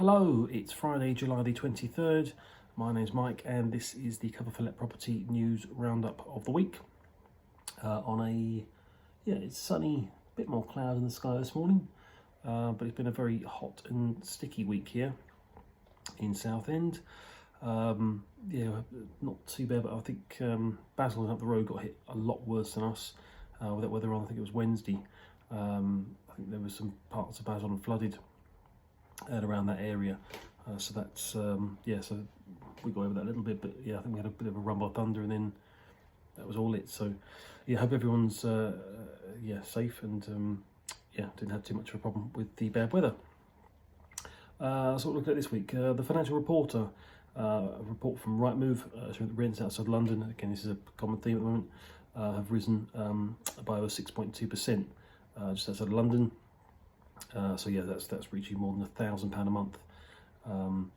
Hello, it's Friday, July the 23rd. My name's Mike, and this is the Cover for Let Property News Roundup of the week. It's sunny, a bit more cloud in the sky this morning, but it's been a very hot and sticky week here in Southend. Not too bad, but I think Basil and up the road got hit a lot worse than us with that weather on. I think it was Wednesday. I think there was some parts of Basil flooded and around that area, so that's so we got over that a little bit, but yeah, I think we had a bit of a run by thunder and then that was all it. So yeah, hope everyone's safe and didn't have too much of a problem with the bad weather. So what we're looking at this week, the Financial Reporter, a report from Rightmove showing that rents outside London, again this is a common theme at the moment, have risen by over 6.2% just outside of London. That's reaching more than £1,000 a month, and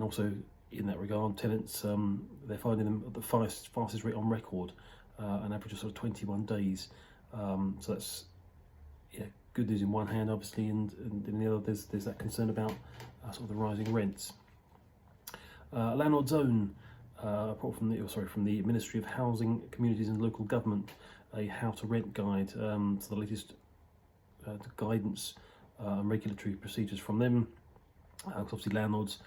also in that regard, tenants they're finding them at the fastest rate on record, an average of sort of 21 days. So that's good news in one hand, obviously, and in the other there's that concern about sort of the rising rents. Landlord Zone, report from the Ministry of Housing, Communities and Local Government, a how to rent guide. So the latest guidance and regulatory procedures from them. Obviously landlords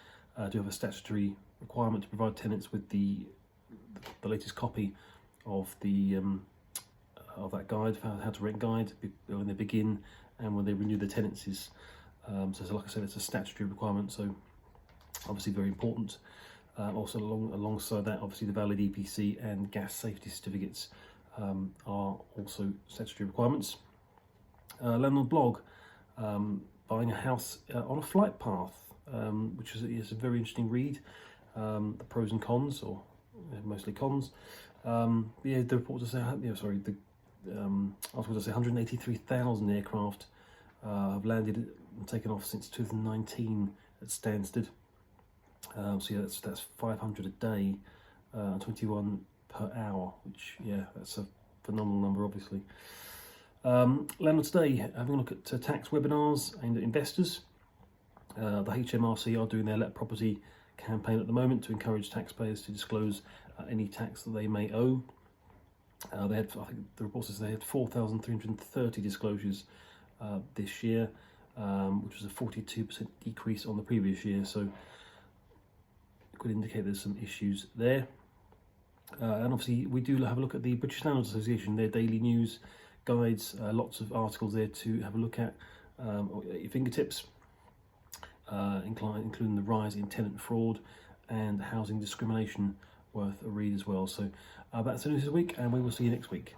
do have a statutory requirement to provide tenants with the latest copy of of that guide, how to rent guide, when they begin and when they renew their tenancies. So like I said, it's a statutory requirement, so obviously very important. Also alongside that, obviously the valid EPC and gas safety certificates are also statutory requirements. Landlord Blog, buying a house on a flight path, which is a very interesting read. The pros and cons, or mostly cons. The report to say, article to say 183,000 aircraft have landed and taken off since 2019 at Stansted. That's 500 a day, 21 per hour, which that's a phenomenal number, obviously. Landlord Today, having a look at tax webinars aimed at investors. The HMRC are doing their Let Property campaign at the moment to encourage taxpayers to disclose any tax that they may owe. I think the report says they had 4,330 disclosures this year, which was a 42% decrease on the previous year, so it could indicate there's some issues there. And obviously we do have a look at the British Landlords Association, their daily news guides, lots of articles there to have a look at at your fingertips, including the rise in tenant fraud and housing discrimination, worth a read as well. So that's the news this week, and we will see you next week.